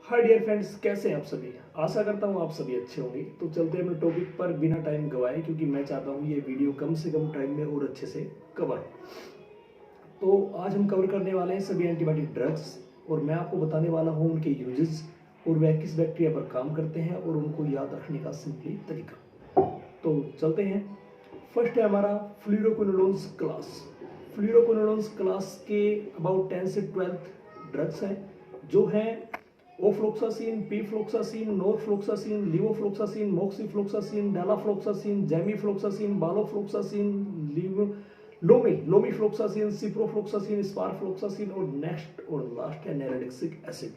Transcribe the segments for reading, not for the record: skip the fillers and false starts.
Hi dear friends, कैसे हैं आप सभी। आशा करता हूँ आप सभी अच्छे होंगे। तो चलते हैं अपने टॉपिक पर बिना टाइम गवाए, क्योंकि मैं चाहता हूँ ये वीडियो कम से कम टाइम में और अच्छे से कवर हो। तो आज हम कवर करने वाले हैं सभी एंटीबायोटिक ड्रग्स, और मैं आपको बताने वाला हूँ उनके यूजेस और वह किस बैक्टीरिया पर काम करते हैं और उनको याद रखने का सिंपली तरीका। तो चलते हैं। फर्स्ट है हमारा फ्लूरोक्विनोलोन्स क्लास। फ्लूरोक्विनोलोन्स क्लास के अबाउट 10 से 12 ड्रग्स हैं, जो हैं ओफ्लोक्सासिन, पीफ्लोक्सासिन, नॉरफ्लोक्सासिन, लिवोफ्लोक्सासिन, मोक्सीफ्लोक्सासिन, डालाफ्लोक्सासिन, जेमीफ्लोक्सासिन, बालोफ्लोक्सासिन, लोमीफ्लोक्सासिन, सिप्रोफ्लोक्सासिन, स्पारफ्लोक्सासिन और नेक्स्ट और लास्ट है नेरेडिक्सिक एसिड।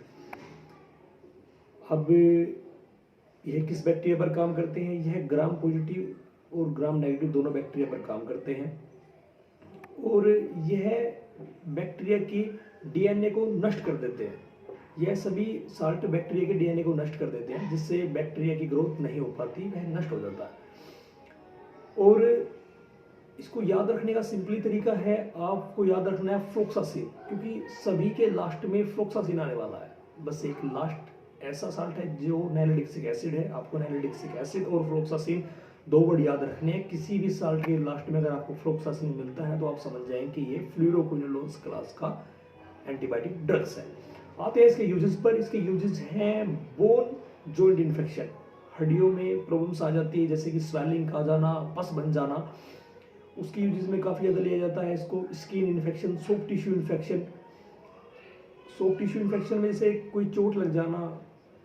अब यह किस बैक्टीरिया पर काम करते हैं? यह ग्राम पॉजिटिव और ग्राम नेगेटिव दोनों बैक्टीरिया पर काम करते हैं, और यह बैक्टीरिया की डीएनए को नष्ट कर देते हैं। यह सभी साल्ट बैक्टीरिया के डीएनए को नष्ट कर देते हैं, जिससे बैक्टीरिया की ग्रोथ नहीं हो पाती, वह नष्ट हो जाता है। और इसको याद रखने का सिंपली तरीका है, आपको याद रखना है फ्लोक्सासिन, क्योंकि सभी के लास्ट में फ्लोक्सासिन आने वाला है। बस एक लास्ट ऐसा साल्ट है जो नैलिडिक्सिक एसिड है। आपको नैलिडिक्सिक एसिड और फ्लोक्सासिन दो वर्ड याद रखने हैं। किसी भी साल्ट के लास्ट में अगर आपको फ्लोक्सासिन मिलता है तो आप समझ जाएं कि ये फ्लूरोक्विनोलोन्स क्लास का एंटीबायोटिक ड्रग्स है। आते हैं इसके यूजेस पर। इसके यूजेस हैं बोन जॉइंट इन्फेक्शन, हड्डियों में प्रॉब्लम्स आ जाती है जैसे कि स्वेलिंग आ जाना, पस बन जाना, उसके यूजेस में काफ़ी ज़्यादा लिया जाता है इसको। Skin infection, soft tissue infection. Soft tissue infection में जैसे कोई चोट लग जाना,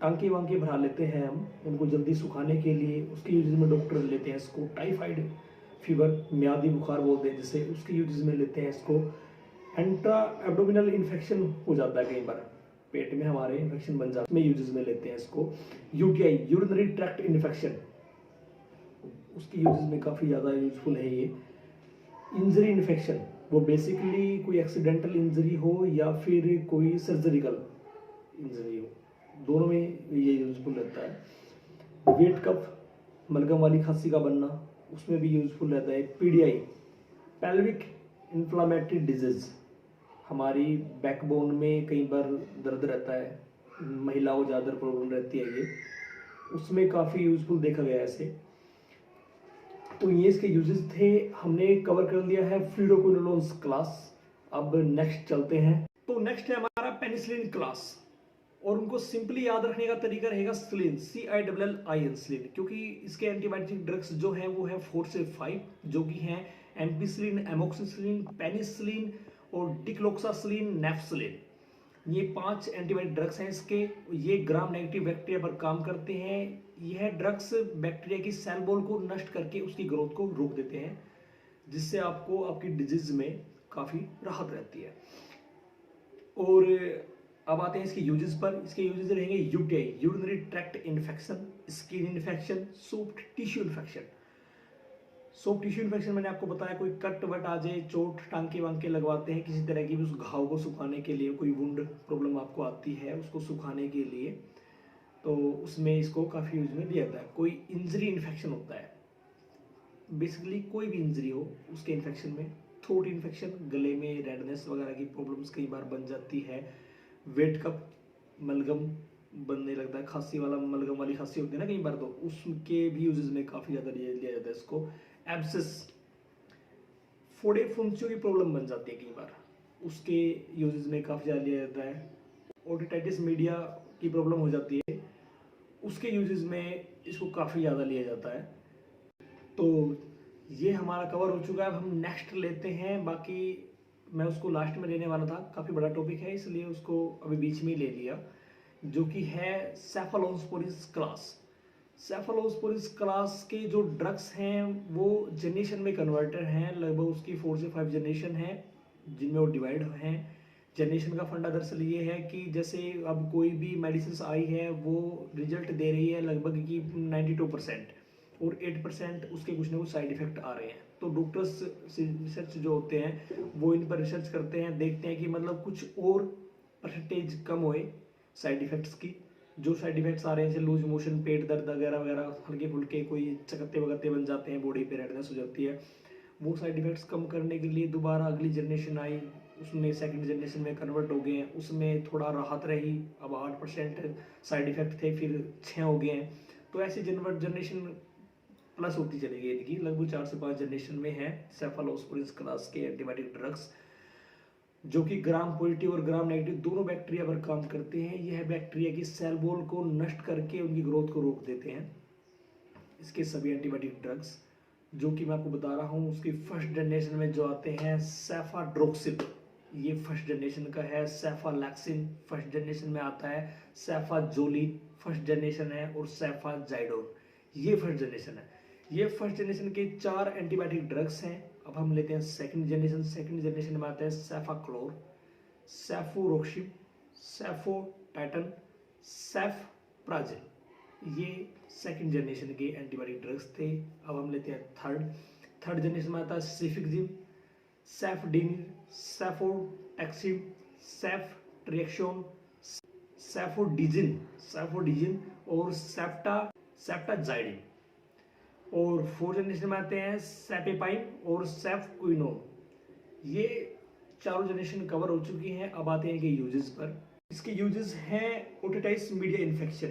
टांके वांके भरा लेते हैं हम उनको जल्दी सुखाने के लिए, उसके यूजेस में डॉक्टर लेते हैं इसको। टाइफाइड फीवर, म्यादी बुखार बोलते हैं जिसे, उसके यूजेस में लेते हैं इसको। एंट्रा एब्डोमिनल इन्फेक्शन हो जाता है कई बार, पेट में हमारे इन्फेक्शन बन जाता है, यूजेस में लेते हैं इसको। यूटीआई, यूरिनरी ट्रैक्ट इन्फेक्शन, उसके यूजेस में काफ़ी ज़्यादा यूजफुल है ये। इंजरी इन्फेक्शन, वो बेसिकली कोई एक्सीडेंटल इंजरी हो या फिर कोई सर्जरिकल इंजरी हो, दोनों में ये यूजफुल रहता है। वेट कफ, मलगम वाली खांसी का बनना, उसमें भी यूजफुल रहता है। पीडीआई, पेल्विक इन्फ्लामेटरी डिजीज, हमारी बैकबोन में कई बार दर्द रहता है, महिलाओं को ज़्यादा प्रॉब्लम रहती है ये, उसमें काफ़ी यूजफुल देखा गया है इसे। तो ये इसके यूजेस थे, हमने कवर कर लिया है फ्लूरोक्विनोलोन्स क्लास। अब नेक्स्ट चलते हैं। तो नेक्स्ट है हमारा पेनिसिलिन क्लास, और उनको सिंपली याद रखने का तरीका रहेगा सिलिन, CILLIN सिलिन, क्योंकि इसके एंटीबायोटिक ड्रग्स जो हैं वो है 4 से 5, जो कि हैं एम्पिसिलिन, एमोक्सिसिलिन, पेनिसिलिन और डिक्लोक्सासिलिन, नेफ्सिलिन। ये 5 एंटीबायोटिक ड्रग्स हैं इसके। ये ग्राम नेगेटिव बैक्टीरिया पर काम करते हैं। यह ड्रग्स बैक्टीरिया की सेल वॉल को नष्ट करके उसकी ग्रोथ को रोक देते हैं, जिससे आपको आपकी डिजीज में काफ़ी राहत रहती है। और अब आते हैं इसके यूजेस पर। इसके यूजेस रहेंगे UTI, urinary tract infection, skin infection, soft tissue infection. Soft tissue infection मैंने आपको बताया, कोई कट वट आ जाए, चोट टांके वांके लगवाते हैं किसी तरह की भी, उस घाव को सुखाने के लिए, कोई वुंड प्रॉब्लम आपको आती है उसको सुखाने के लिए, तो उसमें इसको काफ़ी यूज में दिया जाता है। कोई इंजरी इन्फेक्शन होता है, बेसिकली कोई भी इंजरी हो उसके इन्फेक्शन में, थ्रोट इन्फेक्शन, गले में रेडनेस वगैरह की प्रॉब्लम्स कई बार बन जाती है। वेट कप, मलगम बनने लगता है, खांसी वाला, मलगम वाली खांसी होती है ना कई बार, तो उसके भी यूजेस में काफ़ी ज़्यादा लिया जाता है इसको। एब्सिस, फोड़े फुंसियों की प्रॉब्लम बन जाती है कई बार, उसके यूजेस में काफ़ी ज़्यादा लिया जाता है। ओटिटाइटिस मीडिया की प्रॉब्लम हो जाती है, उसके यूजेस में इसको काफ़ी ज़्यादा लिया जाता है। तो ये हमारा कवर हो चुका है। अब हम नेक्स्ट लेते हैं, बाकी मैं उसको लास्ट में लेने वाला था, काफ़ी बड़ा टॉपिक है इसलिए उसको अभी बीच में ही ले लिया, जो कि है सेफालोस्पोरिस क्लास। सेफालोस्पोरिस क्लास के जो ड्रग्स हैं वो जनरेशन में कन्वर्टर हैं, लगभग उसकी 4 से 5 जनरेशन है जिनमें वो डिवाइड हैं। जनरेशन का फंडा दरअसल ये है कि जैसे अब कोई भी मेडिसिन आई है वो रिजल्ट दे रही है लगभग कि 92%, और 8% उसके कुछ ना कुछ साइड इफेक्ट आ रहे हैं। तो डॉक्टर्स रिसर्च जो होते हैं वो इन पर रिसर्च करते हैं, देखते हैं कि मतलब कुछ और परसेंटेज कम होए साइड इफेक्ट्स की। जो साइड इफेक्ट्स आ रहे हैं जैसे लूज मोशन, पेट दर्द वगैरह वगैरह, हल्के फुल्के कोई चकत्ते वगत्ते बन जाते हैं, बॉडी पे रेडनेस हो जाती है, वो साइड इफेक्ट्स कम करने के लिए दोबारा अगली जनरेशन आई, उसमें सेकंड जनरेशन में कन्वर्ट हो गए हैं, उसमें थोड़ा राहत रही, अब 8% साइड इफेक्ट थे, फिर 6 हो गए हैं। तो ऐसे जनरेशन प्लस होती चली गई इनकी, लगभग 4 से 5 जनरेशन में है सेफालोस्पोरिन क्लास के एंटीबायोटिक ड्रग्स, जो कि ग्राम पॉजिटिव और ग्राम नेगेटिव दोनों बैक्टीरिया पर काम करते हैं। यह बैक्टीरिया की सेल वॉल को नष्ट करके उनकी ग्रोथ को रोक देते हैं। इसके सभी एंटीबायोटिक ड्रग्स जो कि मैं आपको बता रहा हूँ, उसकी फर्स्ट जनरेशन में जो आते हैं सेफाड्रोक्सिल, ये फर्स्ट जनरेशन का है। सेफालैक्सिन फर्स्ट जनरेशन में आता है। सेफाजोलिन फर्स्ट जनरेशन है, और सेफाजाइडोन ये फर्स्ट जनरेशन है। ये फर्स्ट जनरेशन के 4 एंटीबायोटिक ड्रग्स हैं। अब हम लेते हैं सेकंड जनरेशन। सेकंड जनरेशन में आता है सेफाक्लोर, सेफोरोक्सिब, सेफोटाइटन, सेफप्राजिल। ये सेकंड जनरेशन के एंटीबायोटिक ड्रग्स थे। अब हम लेते हैं थर्ड जनरेशन में आता है सेफिक्सिब, सेफडिनिर, सेफोटैक्सिब, सेफ्ट्रिएक्सोन, सेफोडिजिन और सेप्टाजाइडिन। और फोर्थ जनरेशन में आते हैं सेपेपाइन और सेफक्विनोन। ये चारों जनरेशन कवर हो चुकी हैं। अब आते हैं इनके यूजेस पर। इसके यूजेस हैं ओटिटाइस मीडिया इन्फेक्शन,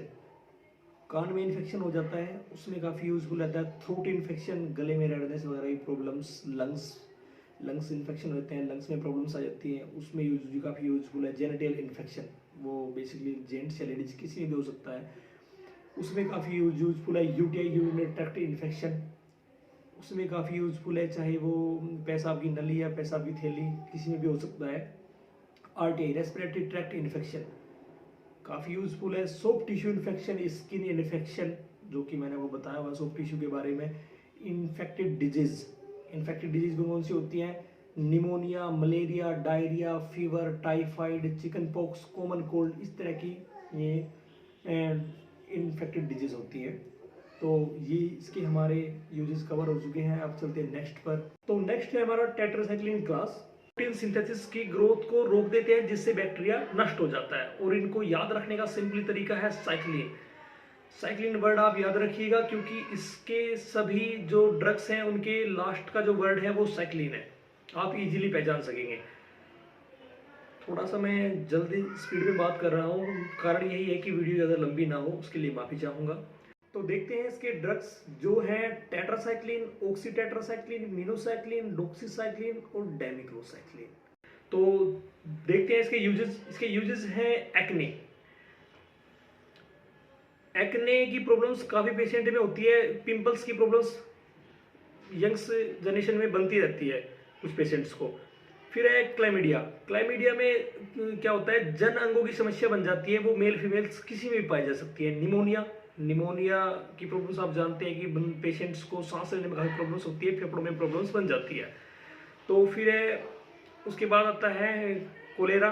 कान में इन्फेक्शन हो जाता है, उसमें काफ़ी यूजफुल रहता है। थ्रोट इन्फेक्शन, गले में रेडनेस वगैरह की प्रॉब्लम्स, लंग्स इन्फेक्शन होते हैं, लंग्स में प्रॉब्लम्स आ जाती हैं, उसमें यूज काफ़ी यूजफुल है। जेनिटल इन्फेक्शन, वो बेसिकली जेंट्स या लेडीज किसी में भी हो सकता है, उसमें काफ़ी यूजफुल है। यूटीआई यूरिनरी ट्रैक्ट इन्फेक्शन, उसमें काफ़ी यूजफुल है, चाहे वो पेशाब की नली या पेशाब की थैली किसी में भी हो सकता है। आरटीआई रेस्पिरेटरी ट्रैक्ट इन्फेक्शन काफ़ी यूजफुल है। Soft tissue infection, skin infection, जो कि मैंने वो बताया हुआ सॉफ्ट टिश्यू के बारे में। इन्फेक्टेड डिजीज कौन सी होती हैं? Pneumonia, malaria, diarrhoea, fever, typhoid, chicken pox, common cold, इस तरह की ये इन्फेक्टेड डिजीज होती है। तो ये इसके हमारे यूजेस कवर हो चुके हैं। अब चलते हैं नेक्स्ट पर। तो नेक्स्ट है हमारा टेट्रासाइक्लिन क्लास। प्रोटीन सिंथेसिस की ग्रोथ को रोक देते हैं, जिससे बैक्टीरिया नष्ट हो जाता है। और इनको याद रखने का सिंपली तरीका है साइक्लिन वर्ड आप याद रखिएगा, क्योंकि इसके सभी जो ड्रग्स हैं उनके लास्ट का जो वर्ड है वो साइक्लिन है, आप इजीली पहचान सकेंगे। थोड़ा सा मैं जल्दी स्पीड में बात कर रहा हूँ, कारण यही है कि वीडियो ज़्यादा लंबी ना हो, उसके लिए माफ़ी चाहूँगा। तो देखते हैं इसके ड्रग्स जो हैं टेट्रासाइक्लिन, ऑक्सीटेट्रासाइक्लिन, मिनोसाइक्लिन, डॉक्सीसाइक्लिन और डेमिक्लोसाइक्लिन। तो देखते हैं इसके यूजेस हैं एक्ने की प्रॉब्लम्स काफ़ी पेशेंट में होती है। पिंपल्स की प्रॉब्लम्स यंग्स जनरेशन में बनती रहती है कुछ पेशेंट्स को। फिर है क्लाइमीडिया में क्या होता है, जन अंगों की समस्या बन जाती है, वो मेल फीमेल्स किसी में भी पाई जा सकती है। निमोनिया की प्रॉब्लम्स आप जानते हैं कि पेशेंट्स को सांस लेने में काफ़ी प्रॉब्लम्स होती है, फेफड़ों में प्रॉब्लम्स बन जाती है। तो फिर है उसके बाद आता है कोलेरा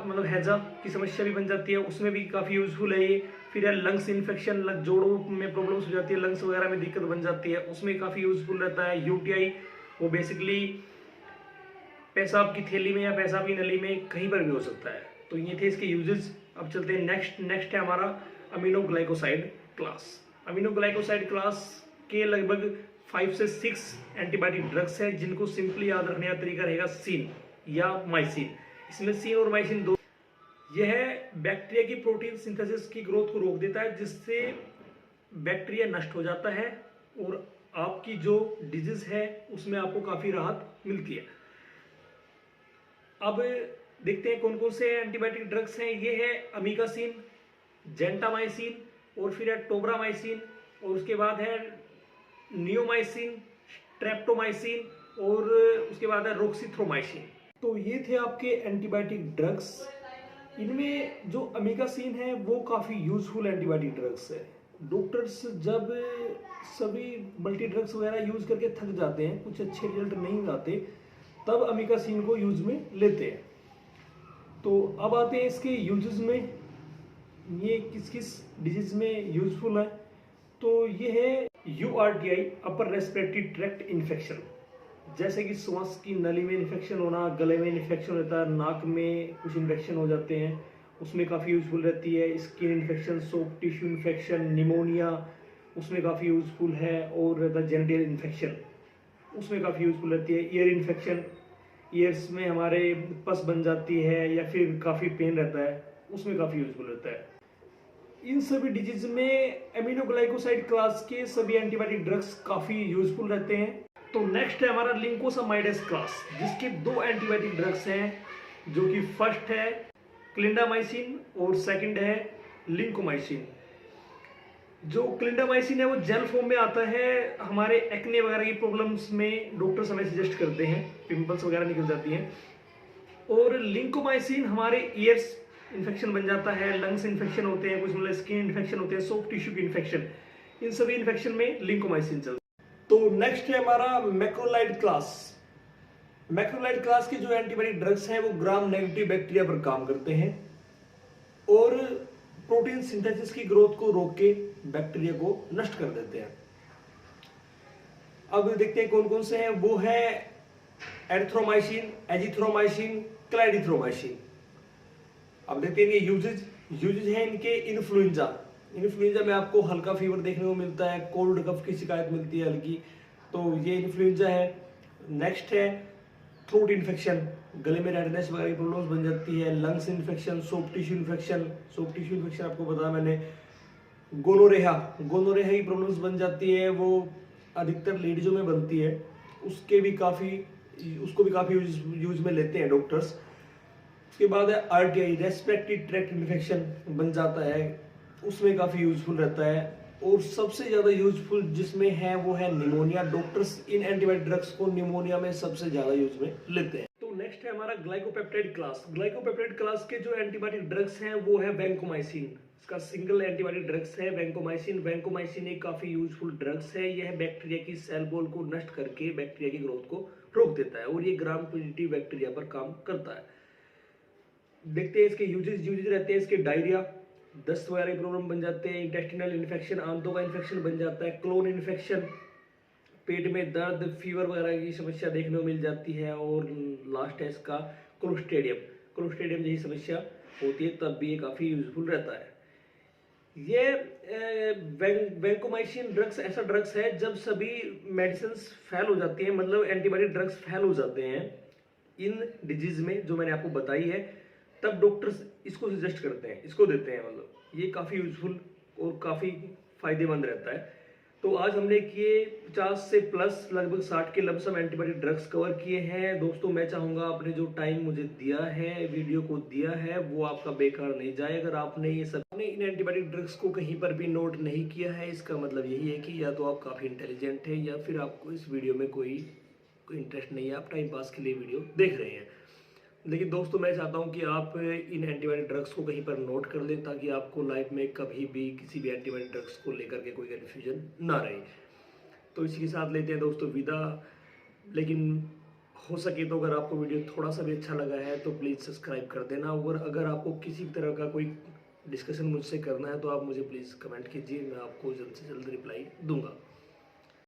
मतलब हैजा की समस्या भी बन जाती है, उसमें भी काफ़ी यूजफुल है ये। फिर है लंग्स इन्फेक्शन, जोड़ों में प्रॉब्लम्स हो जाती है, लंग्स वगैरह में दिक्कत बन जाती है, उसमें काफ़ी यूजफुल रहता है। यूटीआई, वो बेसिकली पेशाब की थैली में या पेशाब की नली में कहीं पर भी हो सकता है। तो ये थे इसके यूजेस। अब चलते हैं नेक्स्ट है हमारा अमीनोग्लाइकोसाइड क्लास के लगभग 5 से 6 एंटीबायोटिक ड्रग्स हैं, जिनको सिंपली याद रखने का तरीका रहेगा सीन या माइसिन। इसमें सीन और माइसिन दो, यह बैक्टीरिया की प्रोटीन सिंथेसिस की ग्रोथ को रोक देता है, जिससे बैक्टीरिया नष्ट हो जाता है और आपकी जो डिजीज है उसमें आपको काफ़ी राहत मिलती है। अब देखते हैं कौन कौन से एंटीबायोटिक ड्रग्स हैं। ये है अमीकासिन, जेंटामाइसिन और फिर है टोब्रामाइसिन, और उसके बाद है नियोमाइसिन, स्ट्रेप्टोमाइसिन और उसके बाद है रोक्सीथ्रोमाइसिन। तो ये थे आपके एंटीबायोटिक ड्रग्स। इनमें जो अमीकासिन है वो काफ़ी यूजफुल एंटीबायोटिक ड्रग्स है। डॉक्टर्स जब सभी मल्टी ड्रग्स वगैरह यूज करके थक जाते हैं, कुछ अच्छे रिजल्ट नहीं आते, तब अमीकासिन को यूज में लेते हैं। तो अब आते हैं इसके यूजेस में, ये किस किस डिजीज में यूजफुल है। तो ये है URTI, upper respiratory tract infection, जैसे कि सांस की नली में इन्फेक्शन होना, गले में इन्फेक्शन होता है, नाक में कुछ इन्फेक्शन हो जाते हैं, उसमें काफ़ी यूजफुल रहती है। Skin infection, soft tissue infection, pneumonia, उसमें काफ़ी यूजफुल है। और रहता है जेनिटल इन्फेक्शन, उसमें काफ़ी यूजफुल रहती है। ईयर इन्फेक्शन, ईयर्स में हमारे पस बन जाती है या फिर काफ़ी पेन रहता है, उसमें काफ़ी यूजफुल रहता है। इन सभी डिजीज में एमिनोग्लाइकोसाइड क्लास के सभी एंटीबायोटिक ड्रग्स काफ़ी यूजफुल रहते हैं। तो नेक्स्ट है हमारा लिंकोसामाइडेस क्लास, जिसके 2 एंटीबायोटिक ड्रग्स हैं, जो कि फर्स्ट है क्लिंडामाइसिन और सेकंड है लिंकोमाइसिन। जो क्लिंडामाइसिन है वो जेल फॉर्म में आता है। हमारे एक्ने वगैरह की प्रॉब्लम्स में डॉक्टर्स हमें सजेस्ट करते हैं, पिंपल्स वगैरह निकल जाती हैं। और लिंकोमाइसिन हमारे ईयर्स इन्फेक्शन बन जाता है, लंग्स इन्फेक्शन होते हैं, कुछ मतलब स्किन इन्फेक्शन होते हैं, सॉफ्ट टिश्यू की इन्फेक्शन, इन सभी इन्फेक्शन में लिंकोमाइसिन चलता है। तो नेक्स्ट है हमारा मैक्रोलाइड क्लास। मैक्रोलाइड क्लास के जो एंटीबायोटिक ड्रग्स हैं वो ग्राम नेगेटिव बैक्टीरिया पर काम करते हैं और प्रोटीन सिंथेसिस की ग्रोथ को रोक के बैक्टीरिया को नष्ट कर देते हैं। अब देखते हैं कौन कौन से हैं। वो है एरिथ्रोमाइसिन, एजिथ्रोमाइसिन, क्लाइडिथ्रोमाइसिन। अब देखते हैं ये यूजेज है इनके। इन्फ्लुएंजा में आपको हल्का फीवर देखने को मिलता है, कोल्ड कफ की शिकायत मिलती है हल्की, तो ये इन्फ्लुएंजा है। नेक्स्ट है थ्रोट इन्फेक्शन, गले में रेडनेस वगैरह की प्रॉब्लम्स बन जाती है। Lungs infection, soft tissue infection आपको बताया मैंने। गोनोरेहा की प्रॉब्लम्स बन जाती है, वो अधिकतर लेडीजों में बनती है, उसको भी काफ़ी यूज में लेते हैं डॉक्टर्स। उसके बाद है आरटीआई, रेस्पिरेटरी ट्रैक्ट इन्फेक्शन बन जाता है, उसमें काफ़ी यूजफुल रहता है। और सबसे ज़्यादा यूजफुल जिसमें है वो है निमोनिया। डॉक्टर्स इन एंटीबायोटिक ड्रग्स को निमोनिया में सबसे ज़्यादा यूज में लेते हैं। तो नेक्स्ट है हमारा ग्लाइकोपेप्टाइड क्लास। ग्लाइकोपेप्टाइड क्लास के जो एंटीबायोटिक ड्रग्स हैं वो है वैंकोमाइसिन। इसका सिंगल एंटीबायोटिक ड्रग्स है वैंकोमाइसिन एक काफ़ी यूजफुल ड्रग्स है। यह बैक्टीरिया की सेल वॉल को नष्ट करके बैक्टीरिया की ग्रोथ को रोक देता है और ये ग्राम पॉजिटिव बैक्टीरिया पर काम करता है। देखते हैं इसके यूजेज रहते हैं इसके। डायरिया, दस्त वगैरह के प्रॉब्लम बन जाते हैं, इंटेस्टिनल इन्फेक्शन, आंतों का इन्फेक्शन बन जाता है, क्लोन इन्फेक्शन, पेट में दर्द, फीवर वगैरह की समस्या देखने को मिल जाती है। और लास्ट है इसका क्लोस्ट्रिडियम जैसी समस्या होती है, तब भी ये काफ़ी यूजफुल रहता है। ये वैंकोमाइसिन ड्रग्स ऐसा ड्रग्स है जब सभी मेडिसिन फेल हो जाती हैं, मतलब एंटीबायोटिक ड्रग्स फेल हो जाते हैं इन डिजीज में जो मैंने आपको बताई है, तब डॉक्टर्स इसको सजेस्ट करते हैं, इसको देते हैं। मतलब ये काफ़ी यूजफुल और काफ़ी फायदेमंद रहता है। तो आज हमने किए 50 से प्लस लगभग 60 के लमसम एंटीबायोटिक ड्रग्स कवर किए हैं। दोस्तों मैं चाहूँगा आपने जो टाइम मुझे दिया है, वीडियो को दिया है, वो आपका बेकार नहीं जाए। अगर आपने इन एंटीबायोटिक ड्रग्स को कहीं पर भी नोट नहीं किया है, इसका मतलब यही है कि या तो आप काफ़ी इंटेलिजेंट हैं या फिर आपको इस वीडियो में कोई इंटरेस्ट नहीं है, आप टाइम पास के लिए वीडियो देख रहे हैं। लेकिन दोस्तों मैं चाहता हूं कि आप इन एंटीबायोटिक ड्रग्स को कहीं पर नोट कर लें, ताकि आपको लाइफ में कभी भी किसी भी एंटीबायोटिक ड्रग्स को लेकर के कोई कन्फ्यूजन ना रहे। तो इसी के साथ लेते हैं दोस्तों विदा। लेकिन हो सके तो अगर आपको वीडियो थोड़ा सा भी अच्छा लगा है तो प्लीज़ सब्सक्राइब कर देना। और अगर आपको किसी तरह का कोई डिस्कशन मुझसे करना है तो आप मुझे प्लीज़ कमेंट कीजिए, मैं आपको जल्द से जल्द रिप्लाई दूंगा।